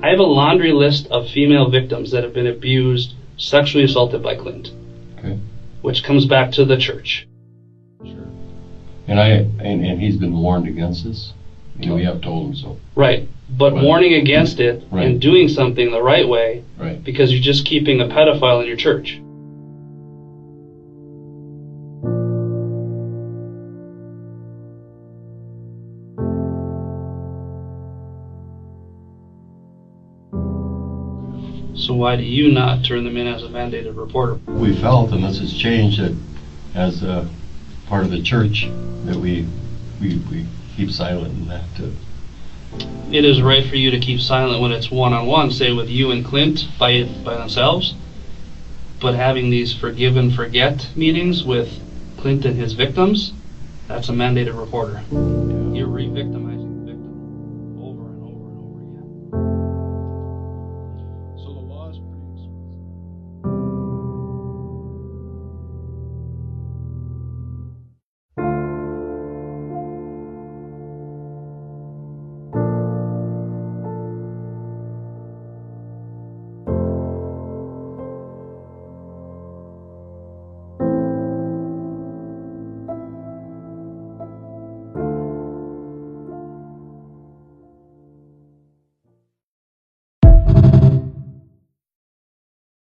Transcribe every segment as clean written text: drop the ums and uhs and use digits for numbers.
I have a laundry list of female victims that have been abused, sexually assaulted by Clint. Okay. Which comes back to the church. Sure. And he's been warned against this. We have told him so. Right. But warning against it and doing something the right way, because you're just keeping a pedophile in your church. So why do you not turn them in as a mandated reporter? We felt, and this has changed, that as a part of the church, that we keep silent in that too. It is right for you to keep silent when it's one-on-one, say with you and Clint by themselves, but having these forgive and forget meetings with Clint and his victims, that's a mandated reporter. You're re-victimizing the victim over and over and over again. So the law is pretty explicit.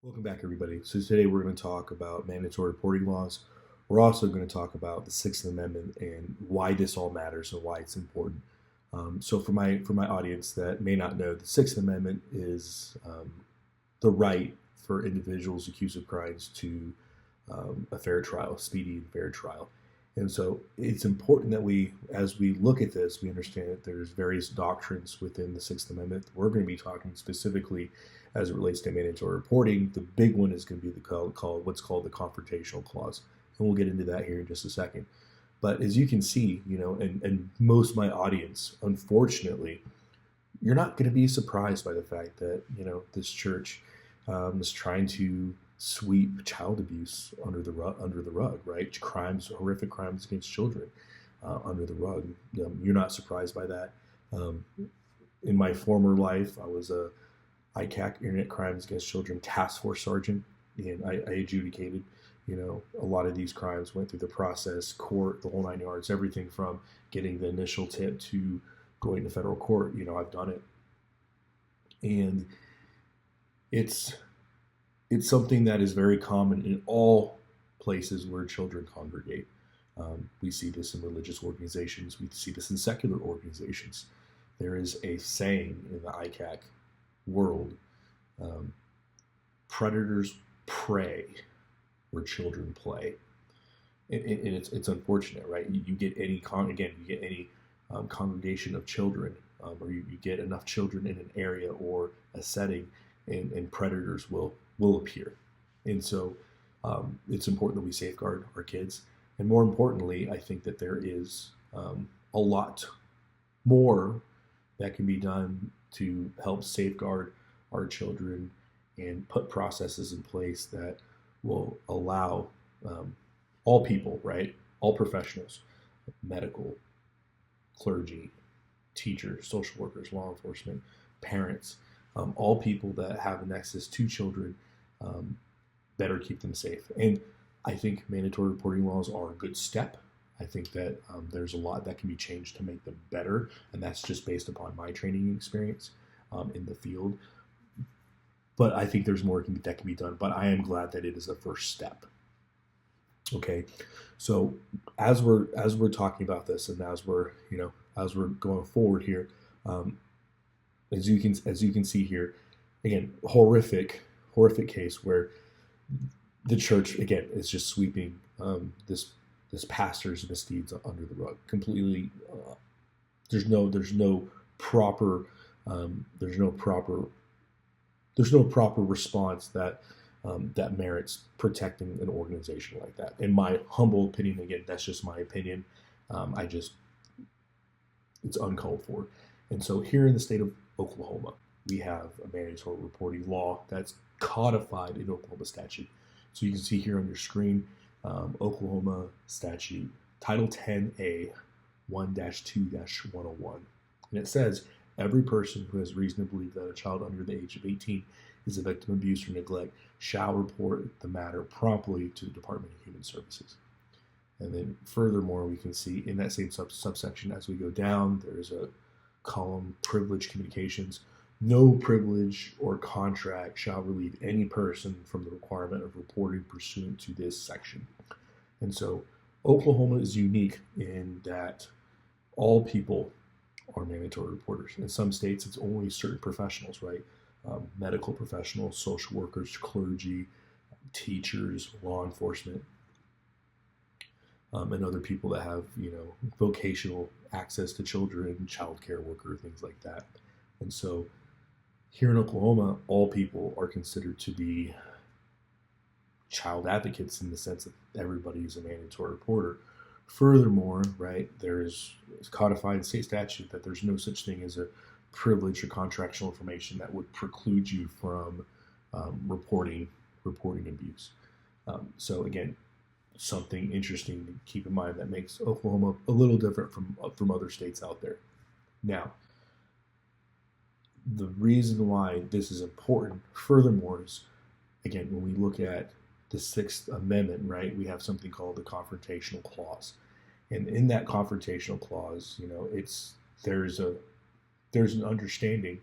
Welcome back, everybody. So today we're going to talk about mandatory reporting laws. We're also going to talk about the Sixth Amendment and why this all matters and why it's important. So for my audience that may not know, the Sixth Amendment is the right for individuals accused of crimes to a fair trial, speedy and fair trial. And so it's important that we, as we look at this, we understand that there's various doctrines within the Sixth Amendment. We're going to be talking specifically as it relates to mandatory reporting. The big one is going to be what's called the confrontational clause. And we'll get into that here in just a second. But as you can see, and most of my audience, unfortunately, you're not going to be surprised by the fact that, this church is trying to sweep child abuse under the rug, right? Horrific crimes against children under the rug. You're not surprised by that. In my former life, I was a ICAC, Internet Crimes Against Children Task Force Sergeant, and I adjudicated, a lot of these crimes, went through the process, court, the whole 9 yards, everything from getting the initial tip to going to federal court. I've done it. And it's something that is very common in all places where children congregate. We see this in religious organizations. We see this in secular organizations. There is a saying in the ICAC world, predators prey where children play. And it's unfortunate, right? You get any congregation of children, or you get enough children in an area or a setting, and predators will appear. And so it's important that we safeguard our kids. And more importantly, I think that there is a lot more that can be done to help safeguard our children and put processes in place that will allow all people, right? All professionals, medical, clergy, teachers, social workers, law enforcement, parents, all people that have a nexus to children, better keep them safe. And I think mandatory reporting laws are a good step. I think that there's a lot that can be changed to make them better, and that's just based upon my training experience in the field. But I think there's more that can be done, but I am glad that it is a first step. Okay, so as we're talking about this, and as we're going forward here, as you can see here, again, horrific case where the church again is just sweeping this pastor's misdeeds under the rug completely. There's no proper response that merits protecting an organization like that. In my humble opinion, again, that's just my opinion. It's uncalled for. And so here in the state of Oklahoma, we have a mandatory reporting law that's codified in Oklahoma statute. So you can see here on your screen, Oklahoma statute, Title 10A 1-2-101. And it says, Every person who has reason to believe that a child under the age of 18 is a victim of abuse or neglect shall report the matter promptly to the Department of Human Services. And then furthermore, we can see in that same subsection, as we go down, there's a column, privileged communications. No privilege or contract shall relieve any person from the requirement of reporting pursuant to this section. And so Oklahoma is unique in that all people are mandatory reporters. In some states, it's only certain professionals, right? Medical professionals, social workers, clergy, teachers, law enforcement, and other people that have, vocational access to children, child care worker, things like that. And so here in Oklahoma, all people are considered to be child advocates in the sense that everybody is a mandatory reporter. Furthermore, right, there's codified in state statute that there's no such thing as a privilege or contractual information that would preclude you from reporting abuse. So again, something interesting to keep in mind that makes Oklahoma a little different from other states out there. Now, the reason why this is important, furthermore, is, again, when we look at the Sixth Amendment, right, we have something called the confrontational clause. And in that confrontational clause, there's an understanding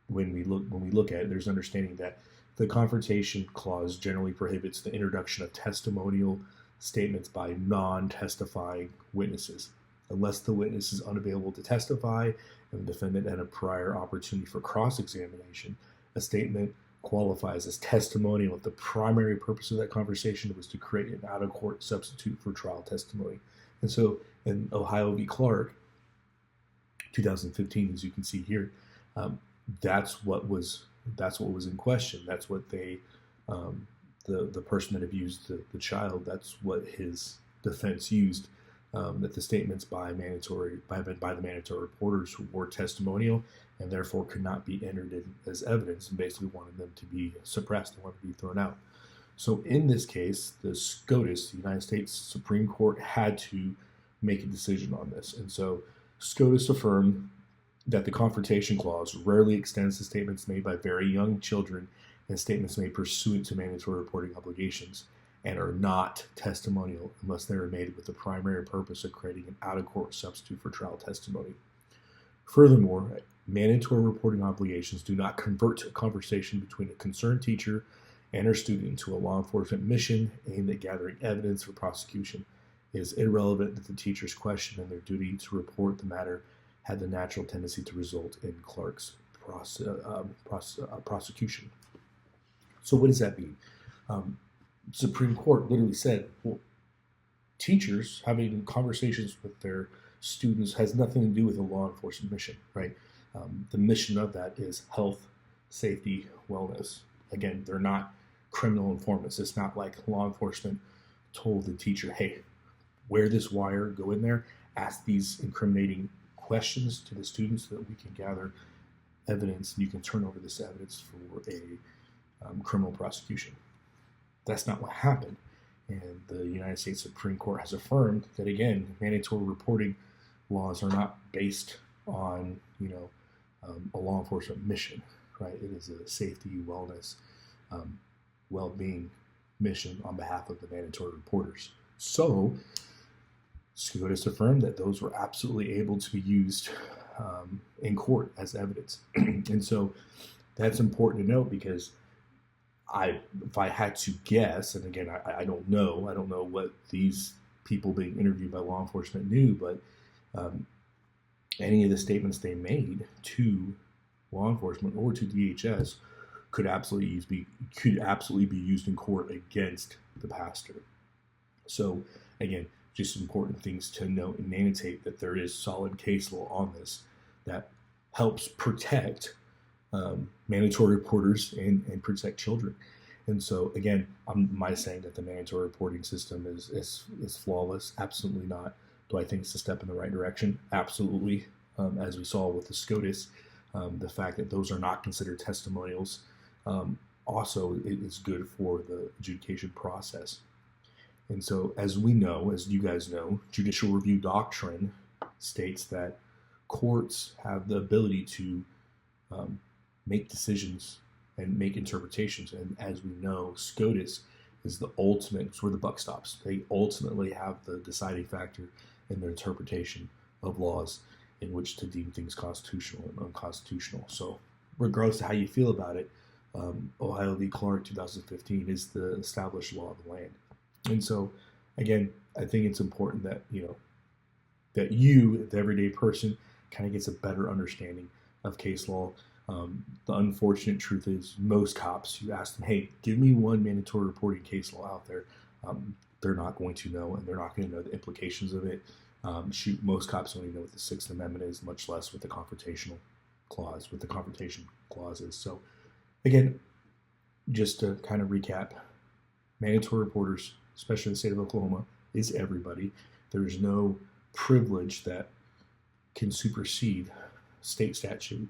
when we look at it, there's an understanding that the confrontation clause generally prohibits the introduction of testimonial statements by non-testifying witnesses. Unless the witness is unavailable to testify and the defendant had a prior opportunity for cross-examination, a statement qualifies as testimonial if the primary purpose of that conversation was to create an out-of-court substitute for trial testimony. And so in Ohio v. Clark, 2015, as you can see here, that's what was in question. That's what they, the person that abused the child, that's what his defense used. That the statements by the mandatory reporters who were testimonial and therefore could not be entered in as evidence, and basically wanted them to be suppressed and wanted to be thrown out. So in this case, the SCOTUS, the United States Supreme Court, had to make a decision on this. And so SCOTUS affirmed that the confrontation clause rarely extends to statements made by very young children and statements made pursuant to mandatory reporting obligations, and are not testimonial unless they are made with the primary purpose of creating an out-of-court substitute for trial testimony. Furthermore, mandatory reporting obligations do not convert a conversation between a concerned teacher and her student into a law enforcement mission aimed at gathering evidence for prosecution. It is irrelevant that the teacher's question and their duty to report the matter had the natural tendency to result in Clark's prosecution. So what does that mean? Supreme Court literally said, well, teachers having conversations with their students has nothing to do with a law enforcement mission, right? The mission of that is health, safety, wellness. Again, they're not criminal informants. It's not like law enforcement told the teacher, hey, wear this wire, go in there, ask these incriminating questions to the students so that we can gather evidence and you can turn over this evidence for a criminal prosecution. That's not what happened. And the United States Supreme Court has affirmed that, again, mandatory reporting laws are not based on, a law enforcement mission, right? It is a safety, wellness, well-being mission on behalf of the mandatory reporters. So SCOTUS affirmed that those were absolutely able to be used in court as evidence. And so that's important to note because if I had to guess, and again, I don't know what these people being interviewed by law enforcement knew, but any of the statements they made to law enforcement or to DHS could absolutely be used in court against the pastor. So again, just important things to note and annotate that there is solid case law on this that helps protect mandatory reporters and protect children. And so again, am I saying that the mandatory reporting system is flawless? Absolutely not. Do I think it's a step in the right direction? Absolutely. As we saw with the SCOTUS, the fact that those are not considered testimonials also is good for the adjudication process. And so as we know, as you guys know, judicial review doctrine states that courts have the ability to make decisions and make interpretations. And as we know, SCOTUS is the ultimate, it's where the buck stops. They ultimately have the deciding factor in their interpretation of laws in which to deem things constitutional and unconstitutional. So regardless of how you feel about it, Ohio v. Clark 2015 is the established law of the land. And so, again, I think it's important that, that you, the everyday person, kind of gets a better understanding of case law. The unfortunate truth is most cops, you ask them, hey, give me one mandatory reporting case law out there. They're not going to know, and they're not going to know the implications of it. Most cops don't even know what the Sixth Amendment is, much less what the confrontation clause is. So, again, just to kind of recap, mandatory reporters, especially in the state of Oklahoma, is everybody. There's no privilege that can supersede state statute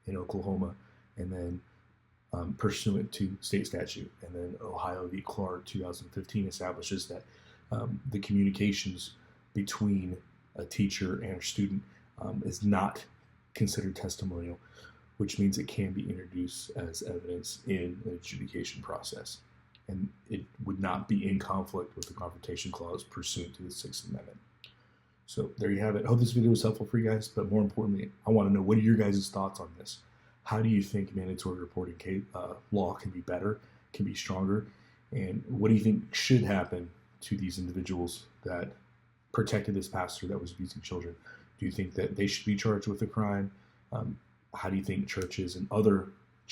in Oklahoma, and then pursuant to state statute. And then Ohio v. Clark 2015 establishes that the communications between a teacher and a student is not considered testimonial, which means it can be introduced as evidence in an adjudication process. And it would not be in conflict with the confrontation clause pursuant to the Sixth Amendment. So there you have it. I hope this video was helpful for you guys, but more importantly, I want to know, what are your guys' thoughts on this? How do you think mandatory reporting law can be better, can be stronger? And what do you think should happen to these individuals that protected this pastor that was abusing children? Do you think that they should be charged with a crime? How do you think churches and other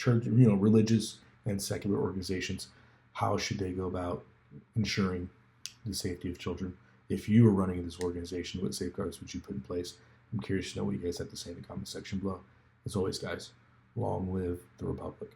religious and secular organizations, how should they go about ensuring the safety of children? If you were running this organization, what safeguards would you put in place? I'm curious to know what you guys have to say in the comment section below. As always, guys, long live the Republic.